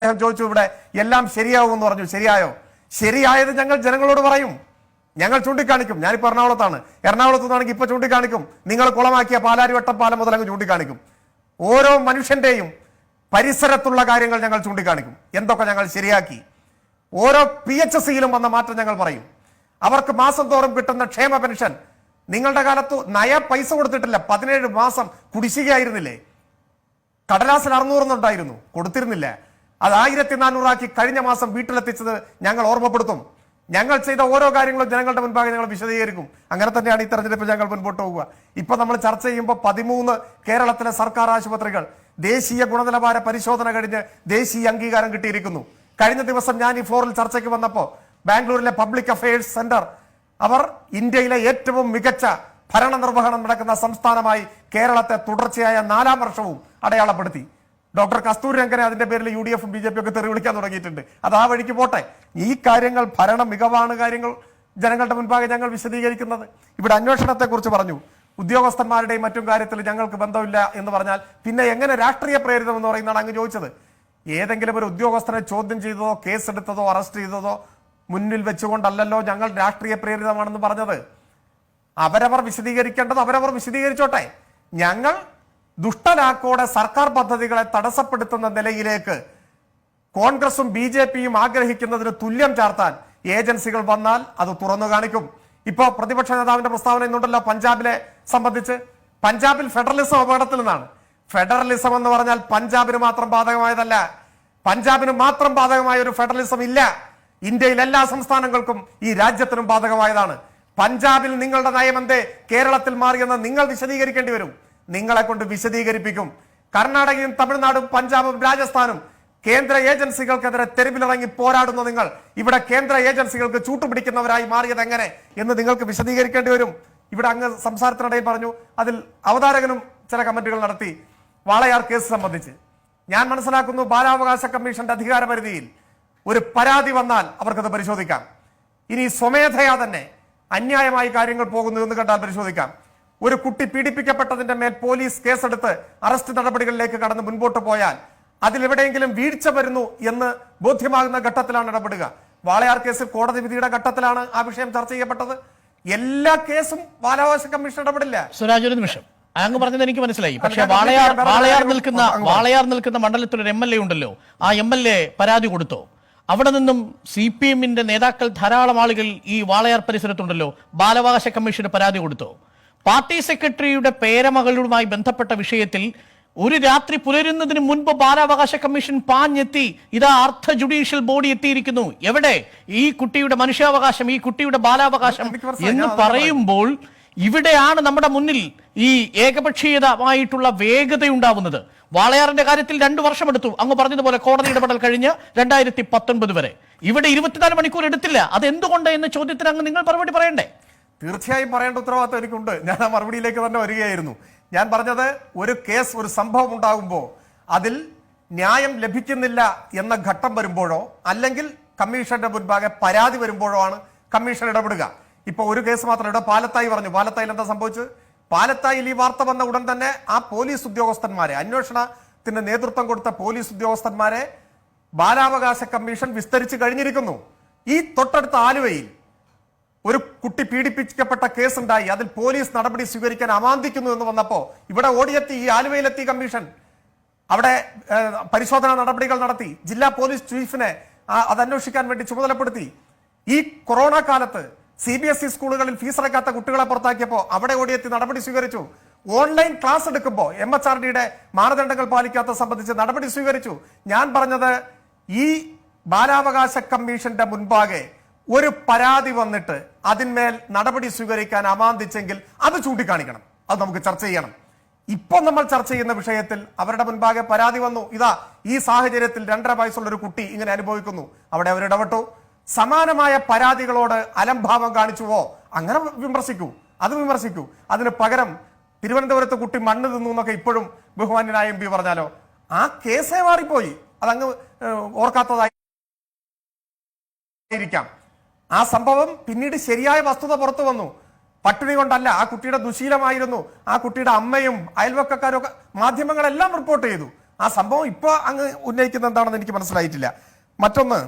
ചോദിച്ചു ഇവിടെ എല്ലാം ശരിയാവുമെന്ന് പറഞ്ഞു. ശരിയായോ? ശരിയായത് ഞങ്ങൾ ജനങ്ങളോട് പറയും, ഞങ്ങൾ ചൂണ്ടിക്കാണിക്കും. ഞാനിപ്പോൾ എറണാകുളത്താണ്. എറണാകുളത്ത് നിന്നാണെങ്കിൽ ഇപ്പൊ ചൂണ്ടിക്കാണിക്കും. നിങ്ങൾ കുളമാക്കിയ പാലാരിവട്ടം പാലം മുതൽ അങ്ങ് ചൂണ്ടിക്കാണിക്കും. ഓരോ മനുഷ്യന്റെയും പരിസരത്തുള്ള കാര്യങ്ങൾ ഞങ്ങൾ ചൂണ്ടിക്കാണിക്കും. എന്തൊക്കെ ഞങ്ങൾ ശരിയാക്കി. ഓരോ PHCയിലും വന്ന മാറ്റം ഞങ്ങൾ പറയും. അവർക്ക് മാസം തോറും കിട്ടുന്ന ക്ഷേമ പെൻഷൻ നിങ്ങളുടെ കാലത്ത് നയ പൈസ കൊടുത്തിട്ടില്ല. 17 മാസം കുടിശ്ശികയായിരുന്നില്ലേ? കടലാസിൽ 600 ഉണ്ടായിരുന്നു, കൊടുത്തിരുന്നില്ല. അത് 1400 കഴിഞ്ഞ മാസം വീട്ടിലെത്തിച്ചത് ഞങ്ങൾ ഓർമ്മപ്പെടുത്തും. ഞങ്ങൾ ചെയ്ത ഓരോ കാര്യങ്ങളും ജനങ്ങളുടെ മുൻപാകെ ഞങ്ങൾ വിശദീകരിക്കും. അങ്ങനെ തന്നെയാണ് ഈ തെരഞ്ഞെടുപ്പ് ഞങ്ങൾ മുൻപോട്ട് പോകുക. ഇപ്പൊ നമ്മൾ ചർച്ച ചെയ്യുമ്പോൾ 13 കേരളത്തിലെ സർക്കാർ ആശുപത്രികൾ ദേശീയ ഗുണനിലവാര പരിശോധന കഴിഞ്ഞ് ദേശീയ അംഗീകാരം കിട്ടിയിരിക്കുന്നു. കഴിഞ്ഞ ദിവസം ഞാൻ ഈ ഫ്ലോറിൽ ചർച്ചയ്ക്ക് വന്നപ്പോൾ ബാംഗ്ലൂരിലെ പബ്ലിക് അഫയേഴ്സ് സെന്റർ അവർ ഇന്ത്യയിലെ ഏറ്റവും മികച്ച ഭരണ നിർവഹണം നടക്കുന്ന സംസ്ഥാനമായി കേരളത്തെ തുടർച്ചയായ 4ാം വർഷവും അടയാളപ്പെടുത്തി. ഡോക്ടർ കസ്തൂരി രംഗനെ അതിന്റെ പേരിൽ UDF BJP ഒക്കെ തെറി വിളിക്കാൻ തുടങ്ങിയിട്ടുണ്ട്. അത് ആ വഴിക്ക് പോട്ടെ. ഈ കാര്യങ്ങൾ ഭരണ മികവാണ് കാര്യങ്ങൾ ജനങ്ങളുടെ മുൻപാകെ ഞങ്ങൾ വിശദീകരിക്കുന്നത്. ഇവിടെ അന്വേഷണത്തെക്കുറിച്ച് പറഞ്ഞു. ഉദ്യോഗസ്ഥന്മാരുടെയും മറ്റും കാര്യത്തിൽ ഞങ്ങൾക്ക് ബന്ധമില്ല എന്ന് പറഞ്ഞാൽ പിന്നെ എങ്ങനെ രാഷ്ട്രീയ പ്രേരിതം എന്ന് പറയുന്നതാണ് അങ്ങ് ചോദിച്ചത്. ഏതെങ്കിലും ഒരു ഉദ്യോഗസ്ഥനെ ചോദ്യം ചെയ്തതോ കേസെടുത്തതോ അറസ്റ്റ് ചെയ്തതോ മുന്നിൽ വെച്ചുകൊണ്ടല്ലല്ലോ ഞങ്ങൾ രാഷ്ട്രീയ പ്രേരിതമാണെന്ന് പറഞ്ഞത്. അവരവർ വിശദീകരിക്കേണ്ടത് അവരവർ വിശദീകരിച്ചോട്ടെ. ഞങ്ങൾ ദുഷ്ടലാക്കോടെ സർക്കാർ പദ്ധതികളെ തടസ്സപ്പെടുത്തുന്ന നിലയിലേക്ക് കോൺഗ്രസും BJPയും ആഗ്രഹിക്കുന്നതിന് തുല്യം ചാർത്താൻ ഏജൻസികൾ വന്നാൽ അത് തുറന്നു കാണിക്കും. ഇപ്പോ പ്രതിപക്ഷ നേതാവിന്റെ പ്രസ്താവന ഇന്നുണ്ടല്ലോ പഞ്ചാബിലെ സംബന്ധിച്ച്. പഞ്ചാബിൽ ഫെഡറലിസം അപകടത്തിൽ നിന്നാണ്. ഫെഡറലിസം എന്ന് പറഞ്ഞാൽ പഞ്ചാബിന് മാത്രം ബാധകമായതല്ല. പഞ്ചാബിന് മാത്രം ബാധകമായ ഒരു ഫെഡറലിസം ഇല്ല. ഇന്ത്യയിൽ എല്ലാ സംസ്ഥാനങ്ങൾക്കും ഈ രാജ്യത്തിനും ബാധകമായതാണ്. പഞ്ചാബിൽ നിങ്ങളുടെ നയമെന്തേ കേരളത്തിൽ മാറിയെന്ന് നിങ്ങൾ വിശദീകരിക്കേണ്ടി വരും. നിങ്ങളെ കൊണ്ട് വിശദീകരിപ്പിക്കും. കർണാടകയും തമിഴ്നാടും പഞ്ചാബും രാജസ്ഥാനും കേന്ദ്ര ഏജൻസികൾക്കെതിരെ തെരുവിലിറങ്ങി പോരാടുന്ന നിങ്ങൾ ഇവിടെ കേന്ദ്ര ഏജൻസികൾക്ക് ചൂട്ടുപിടിക്കുന്നവരായി മാറിയത് എങ്ങനെ എന്ന് നിങ്ങൾക്ക് വിശദീകരിക്കേണ്ടി വരും. ഇവിടെ അങ്ങ് സംസാരത്തിനിടയിൽ പറഞ്ഞു, അതിൽ അവതാരകനും ചില കമന്റുകൾ നടത്തി. വാളയാർ കേസ് സംബന്ധിച്ച് ഞാൻ മനസ്സിലാക്കുന്നു ബാലാവകാശ കമ്മീഷന്റെ അധികാരപരിധിയിൽ ഒരു പരാതി വന്നാൽ അവർക്കത് പരിശോധിക്കാം. ഇനി സ്വമേധയാ തന്നെ അന്യായമായി കാര്യങ്ങൾ പോകുന്നു എന്ന് കണ്ടാൽ പരിശോധിക്കാം. ഒരു കുട്ടി പീഡിപ്പിക്കപ്പെട്ടതിന്റെ മേൽ പോലീസ് കേസെടുത്ത് അറസ്റ്റ് നടപടികളിലേക്ക് കടന്ന് മുൻപോട്ട് പോയാൽ അതിലെവിടെയെങ്കിലും വീഴ്ച വരുന്നു എന്ന് ബോധ്യമാകുന്ന ഘട്ടത്തിലാണ് ഇടപെടുക. വാളയാർ കേസിൽ കോടതി വിധിയുടെ ഘട്ടത്തിലാണ് ആ വിഷയം ചർച്ച ചെയ്യപ്പെട്ടത്. എല്ലാ കേസും ബാലാവകാശ കമ്മീഷൻ ഇടപെടില്ല. സ്വരാജ്, ഒരു നിമിഷം. അങ്ങ് പറഞ്ഞത് എനിക്ക് മനസ്സിലായി. പക്ഷെ വാളയാർ നിൽക്കുന്ന മണ്ഡലത്തിൽ ഒരു MLA ഉണ്ടല്ലോ, ആ MLA പരാതി കൊടുത്തോ? അവിടെ നിന്നും CPMന്റെ നേതാക്കൾ ധാരാളം ആളുകൾ ഈ വാളയാർ പരിസരത്തുണ്ടല്ലോ, ബാലാവകാശ കമ്മീഷന് പരാതി കൊടുത്തോ? പാർട്ടി സെക്രട്ടറിയുടെ പേരമകളുമായി ബന്ധപ്പെട്ട വിഷയത്തിൽ ഒരു രാത്രി പുലരുന്നതിന് മുൻപ് ബാലാവകാശ കമ്മീഷൻ പാഞ്ഞെത്തി. ഇതാ അർദ്ധ ജുഡീഷ്യൽ ബോഡി എത്തിയിരിക്കുന്നു. എവിടെ ഈ കുട്ടിയുടെ മനുഷ്യാവകാശം, ഈ കുട്ടിയുടെ ബാലാവകാശം എന്ന് പറയുമ്പോൾ ഇവിടെയാണ് നമ്മുടെ മുന്നിൽ ഈ ഏകപക്ഷീയമായിട്ടുള്ള വേഗതയുണ്ടാവുന്നത്. വാളയാറിന്റെ കാര്യത്തിൽ 2 വർഷമെടുത്തു. അങ്ങ് പറഞ്ഞതുപോലെ കോടതി ഇടപെടൽ കഴിഞ്ഞ് 2019 വരെ. ഇവിടെ 24 മണിക്കൂർ എടുത്തില്ല. അതെന്തുകൊണ്ട് എന്ന ചോദ്യത്തിന് അങ്ങ് നിങ്ങൾ മറുപടി പറയണ്ടേ? തീർച്ചയായും പറയേണ്ട ഉത്തരവാദിത്വം എനിക്കുണ്ട്. ഞാൻ ആ മറുപടിയിലേക്ക് തന്നെ വരികയായിരുന്നു. ഞാൻ പറഞ്ഞത് ഒരു കേസ്, ഒരു സംഭവം ഉണ്ടാകുമ്പോൾ അതിൽ ന്യായം ലഭിക്കുന്നില്ല എന്ന ഘട്ടം വരുമ്പോഴോ അല്ലെങ്കിൽ കമ്മീഷന്റെ മുൻപാകെ പരാതി വരുമ്പോഴോ ആണ് കമ്മീഷൻ ഇടപെടുക. ഇപ്പൊ ഒരു കേസ് മാത്രം ഇവിടെ പാലത്തായി പറഞ്ഞു. പാലത്തായിൽ എന്താ സംഭവിച്ചത്? പാലത്തായിൽ ഈ വാർത്ത വന്ന ഉടൻ തന്നെ ആ പോലീസ് ഉദ്യോഗസ്ഥന്മാരെ, അന്വേഷണത്തിന് നേതൃത്വം കൊടുത്ത പോലീസ് ഉദ്യോഗസ്ഥന്മാരെ ബാലാവകാശ കമ്മീഷൻ വിസ്തരിച്ച് കഴിഞ്ഞിരിക്കുന്നു. ഈ തൊട്ടടുത്ത ആലുവയിൽ ഒരു കുട്ടി പീഡിപ്പിക്കപ്പെട്ട കേസുണ്ടായി. അതിൽ പോലീസ് നടപടി സ്വീകരിക്കാൻ അമാന്തിക്കുന്നു എന്ന് വന്നപ്പോ ഇവിടെ ഓടിയെത്തി, ഈ ആലുവയിലെത്തി കമ്മീഷൻ. അവിടെ പരിശോധനാ നടപടികൾ നടത്തി. ജില്ലാ പോലീസ് ചീഫിനെ അത് അന്വേഷിക്കാൻ വേണ്ടി ചുമതലപ്പെടുത്തി. ഈ കൊറോണ കാലത്ത് CBSE സ്കൂളുകളിൽ ഫീസ് അടയ്ക്കാത്ത കുട്ടികളെ പുറത്താക്കിയപ്പോൾ അവിടെ ഓടിയെത്തി നടപടി സ്വീകരിച്ചു. ഓൺലൈൻ ക്ലാസ് എടുക്കുമ്പോൾ MHRDയുടെ മാനദണ്ഡങ്ങൾ പാലിക്കാത്ത സംബന്ധിച്ച് നടപടി സ്വീകരിച്ചു. ഞാൻ പറഞ്ഞത് ഈ ബാലാവകാശ കമ്മീഷന്റെ മുൻപാകെ ഒരു പരാതി വന്നിട്ട് അതിന്മേൽ നടപടി സ്വീകരിക്കാൻ അമാന്തിച്ചെങ്കിൽ അത് ചൂണ്ടിക്കാണിക്കണം. അത് നമുക്ക് ചർച്ച ചെയ്യണം. ഇപ്പൊ നമ്മൾ ചർച്ച ചെയ്യുന്ന വിഷയത്തിൽ അവരുടെ മുൻപാകെ പരാതി വന്നു. ഇതാ ഈ സാഹചര്യത്തിൽ 2.5 വയസ്സുള്ള ഒരു കുട്ടി ഇങ്ങനെ അനുഭവിക്കുന്നു. അവിടെ അവരിടപെട്ടു. സമാനമായ പരാതികളോട് അലംഭാവം കാണിച്ചുവോ? അങ്ങനെ വിമർശിക്കൂ, അത് വിമർശിക്കൂ. അതിന് പകരം തിരുവനന്തപുരത്ത് കുട്ടി മണ്ണ് തിന്നു എന്നൊക്കെ ഇപ്പോഴും ബഹുമാന്യനായ MP പറഞ്ഞാലോ? ആ കേസേ മാറിപ്പോയി. അതങ്ങ് ഓർക്കാത്തതായിരിക്കാം. ആ സംഭവം പിന്നീട് ശരിയായ വസ്തുത പുറത്തു വന്നു. പട്ടിണി കൊണ്ടല്ല, ആ കുട്ടിയുടെ ദുശീലമായിരുന്നു. ആ കുട്ടിയുടെ അമ്മയും അയൽവക്കക്കാരും ഒക്കെ മാധ്യമങ്ങളെല്ലാം റിപ്പോർട്ട് ചെയ്തു. ആ സംഭവം ഇപ്പൊ അങ്ങ് ഉന്നയിക്കുന്ന എന്താണെന്ന് എനിക്ക് മനസ്സിലായിട്ടില്ല. മറ്റൊന്ന്,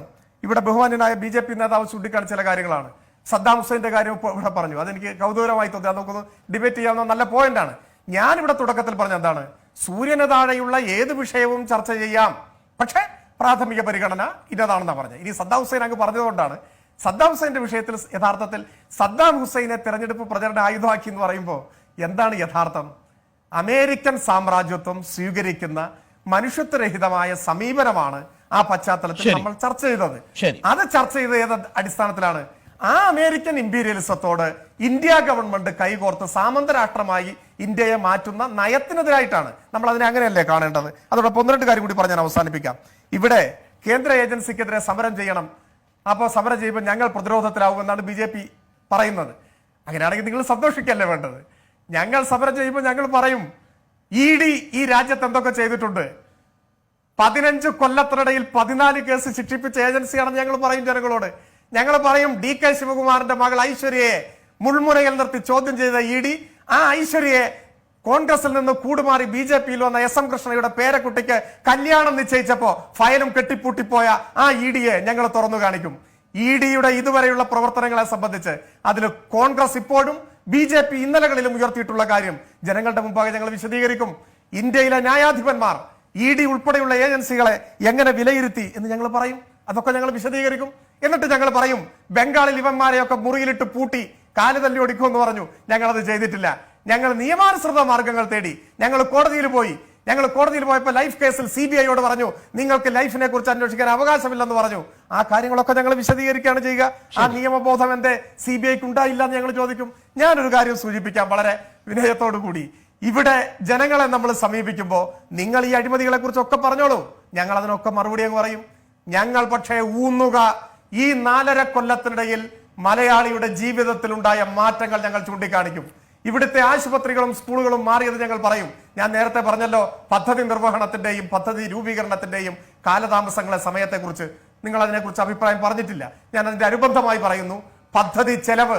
ഇവിടെ ബഹുമാന്യനായ BJP നേതാവ് ചൂണ്ടിക്കാണിച്ച ചില കാര്യങ്ങളാണ്. സദ്ദാം ഹുസൈന്റെ കാര്യം ഇപ്പോൾ ഇവിടെ പറഞ്ഞു, അതെനിക്ക് കൗതുകരമായി തോന്നി. അത് നമുക്കൊന്ന് ഡിബേറ്റ് ചെയ്യാവുന്ന നല്ല പോയിന്റാണ്. ഞാനിവിടെ തുടക്കത്തിൽ പറഞ്ഞ എന്താണ്, സൂര്യന് താഴെയുള്ള ഏത് വിഷയവും ചർച്ച ചെയ്യാം, പക്ഷേ പ്രാഥമിക പരിഗണന ഇന്നതാണെന്നാണ് പറഞ്ഞത്. ഇനി സദ്ദാം ഹുസൈൻ അങ്ങ് പറഞ്ഞതുകൊണ്ടാണ്, സദ്ദാം ഹുസൈന്റെ വിഷയത്തിൽ യഥാർത്ഥത്തിൽ സദ്ദാം ഹുസൈനെ തെരഞ്ഞെടുപ്പ് പ്രചരണ ആയുധമാക്കി എന്ന് പറയുമ്പോൾ എന്താണ് യഥാർത്ഥം? അമേരിക്കൻ സാമ്രാജ്യത്വം സ്വീകരിക്കുന്ന മനുഷ്യത്വരഹിതമായ സമീപനമാണ് ആ പശ്ചാത്തലത്തിൽ നമ്മൾ ചർച്ച ചെയ്തത്. അത് ചർച്ച ചെയ്ത ഏത് അടിസ്ഥാനത്തിലാണ്? ആ അമേരിക്കൻ ഇമ്പീരിയലിസത്തോട് ഇന്ത്യ ഗവൺമെന്റ് കൈകോർത്ത് സാമന്ത രാഷ്ട്രമായി ഇന്ത്യയെ മാറ്റുന്ന നയത്തിനെതിരായിട്ടാണ്. നമ്മൾ അതിനെ അങ്ങനെയല്ലേ കാണേണ്ടത്? അതോടൊപ്പം 1-2 കാര്യം കൂടി പറഞ്ഞ് ഞാൻ അവസാനിപ്പിക്കാം. ഇവിടെ കേന്ദ്ര ഏജൻസിക്കെതിരെ സമരം ചെയ്യണം, അപ്പോൾ സമരം ചെയ്യുമ്പോൾ ഞങ്ങൾ പ്രതിരോധത്തിലാവുമെന്നാണ് BJP പറയുന്നത്. അങ്ങനെയാണെങ്കിൽ നിങ്ങൾ സന്തോഷിക്കല്ലേ വേണ്ടത്? ഞങ്ങൾ സമരം ചെയ്യുമ്പോൾ ഞങ്ങൾ പറയും, ED ഈ രാജ്യത്ത് എന്തൊക്കെ ചെയ്തിട്ടുണ്ട്, 15 കൊല്ലത്തിനിടയിൽ 14 കേസ് ശിക്ഷിപ്പിച്ച ഏജൻസിയാണെന്ന് ഞങ്ങൾ പറയും ജനങ്ങളോട്. ഞങ്ങൾ പറയും, DK ശിവകുമാറിന്റെ മകൾ ഐശ്വര്യയെ മുൾമുനയിൽ നിർത്തി ചോദ്യം ചെയ്ത ED ആ ഐശ്വര്യയെ കോൺഗ്രസിൽ നിന്ന് കൂടുമാറി BJPയിൽ വന്ന SM കൃഷ്ണയുടെ പേരക്കുട്ടിക്ക് കല്യാണം നിശ്ചയിച്ചപ്പോ ഫയലും കെട്ടിപ്പൂട്ടിപ്പോയ ആ EDയെ ഞങ്ങൾ തുറന്നു കാണിക്കും. EDയുടെ ഇതുവരെയുള്ള പ്രവർത്തനങ്ങളെ സംബന്ധിച്ച് അതിൽ കോൺഗ്രസ് ഇപ്പോഴും BJP ഇന്നലകളിലും ഉയർത്തിയിട്ടുള്ള കാര്യം ജനങ്ങളുടെ മുമ്പാകെ ഞങ്ങൾ വിശദീകരിക്കും. ഇന്ത്യയിലെ ന്യായാധിപന്മാർ ED ഉൾപ്പെടെയുള്ള ഏജൻസികളെ എങ്ങനെ വിലയിരുത്തി എന്ന് ഞങ്ങൾ പറയും. അതൊക്കെ ഞങ്ങൾ വിശദീകരിക്കും. എന്നിട്ട് ഞങ്ങൾ പറയും, ബംഗാളിൽ ഇവന്മാരെയൊക്കെ മുറിയിലിട്ട് പൂട്ടി കാല് തല്ലി ഒടിക്കുമെന്ന് പറഞ്ഞു. ഞങ്ങളത് ചെയ്തിട്ടില്ല. ഞങ്ങൾ നിയമാനുസൃത മാർഗങ്ങൾ തേടി ഞങ്ങൾ കോടതിയിൽ പോയി. ഞങ്ങൾ കോടതിയിൽ പോയപ്പോൾ ലൈഫ് കേസിൽ CBIയോട് പറഞ്ഞു, നിങ്ങൾക്ക് ലൈഫിനെ കുറിച്ച് അന്വേഷിക്കാൻ അവകാശമില്ലെന്ന് പറഞ്ഞു. ആ കാര്യങ്ങളൊക്കെ ഞങ്ങൾ വിശദീകരിക്കുകയാണ് ചെയ്യുക. ആ നിയമബോധം എന്റെ CBIക്ക് ഉണ്ടായില്ല എന്ന് ഞങ്ങൾ ചോദിക്കും. ഞാനൊരു കാര്യം സൂചിപ്പിക്കാം വളരെ വിനയത്തോടു കൂടി. ഇവിടെ ജനങ്ങളെ നമ്മൾ സമീപിക്കുമ്പോൾ നിങ്ങൾ ഈ അഴിമതികളെ കുറിച്ചൊക്കെ പറഞ്ഞോളൂ, ഞങ്ങൾ അതിനൊക്കെ മറുപടി അങ്ങ് പറയും. ഞങ്ങൾ പക്ഷേ ഊന്നുക ഈ 4.5 കൊല്ലത്തിനിടയിൽ മലയാളിയുടെ ജീവിതത്തിലുണ്ടായ മാറ്റങ്ങൾ ഞങ്ങൾ ചൂണ്ടിക്കാണിക്കും. ഇവിടുത്തെ ആശുപത്രികളും സ്കൂളുകളും മാറിയത് ഞങ്ങൾ പറയും. ഞാൻ നേരത്തെ പറഞ്ഞല്ലോ, പദ്ധതി നിർവഹണത്തിന്റെയും പദ്ധതി രൂപീകരണത്തിന്റെയും കാലതാമസങ്ങളെ സമയത്തെക്കുറിച്ച് നിങ്ങൾ അതിനെക്കുറിച്ച് അഭിപ്രായം പറഞ്ഞിട്ടില്ല. ഞാൻ അതിന്റെ അനുബന്ധമായി പറയുന്നു, പദ്ധതി ചെലവ്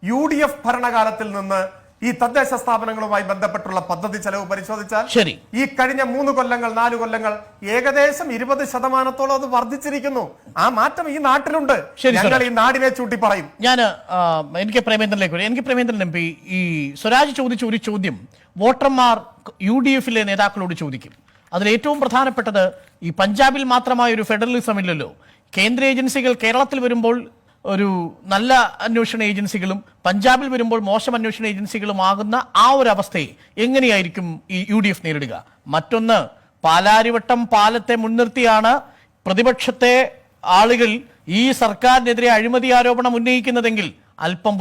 UDF ഭരണകാലത്തിൽ നിന്ന് ഈ തദ്ദേശ സ്ഥാപനങ്ങളുമായി ബന്ധപ്പെട്ടുള്ള പദ്ധതി ചെലവ് പരിശോധിച്ചാൽ ഈ കഴിഞ്ഞ 3 കൊല്ലങ്ങൾ 4 കൊല്ലങ്ങൾ ഏകദേശം 20% അത് വർദ്ധിച്ചിരിക്കുന്നു. ആ മാറ്റം ഈ നാട്ടിലുണ്ട്. ഞങ്ങൾ ഈ നാടിനെ ചൂണ്ടി പറയും. എനിക്ക് പ്രേമേന്ദ്രൻ MP ഈ സ്വരാജ് ചോദിച്ച ഒരു ചോദ്യം വോട്ടർമാർ UDFിലെ നേതാക്കളോട് ചോദിക്കും. അതിൽ ഏറ്റവും പ്രധാനപ്പെട്ടത്, ഈ പഞ്ചാബിൽ മാത്രമായ ഒരു ഫെഡറലിസം ഇല്ലല്ലോ. കേന്ദ്ര ഏജൻസികൾ കേരളത്തിൽ വരുമ്പോൾ ഒരു നല്ല അന്വേഷണ ഏജൻസികളും പഞ്ചാബിൽ വരുമ്പോൾ മോശം അന്വേഷണ ഏജൻസികളും ആകുന്ന ആ ഒരു അവസ്ഥയെ എങ്ങനെയായിരിക്കും ഈ UDF നേരിടുക? മറ്റൊന്ന്, പാലാരിവട്ടം പാലത്തെ മുൻനിർത്തിയാണ് പ്രതിപക്ഷത്തെ ആളുകൾ ഈ സർക്കാരിനെതിരെ അഴിമതി ആരോപണം ഉന്നയിക്കുന്നതെങ്കിൽ അല്പം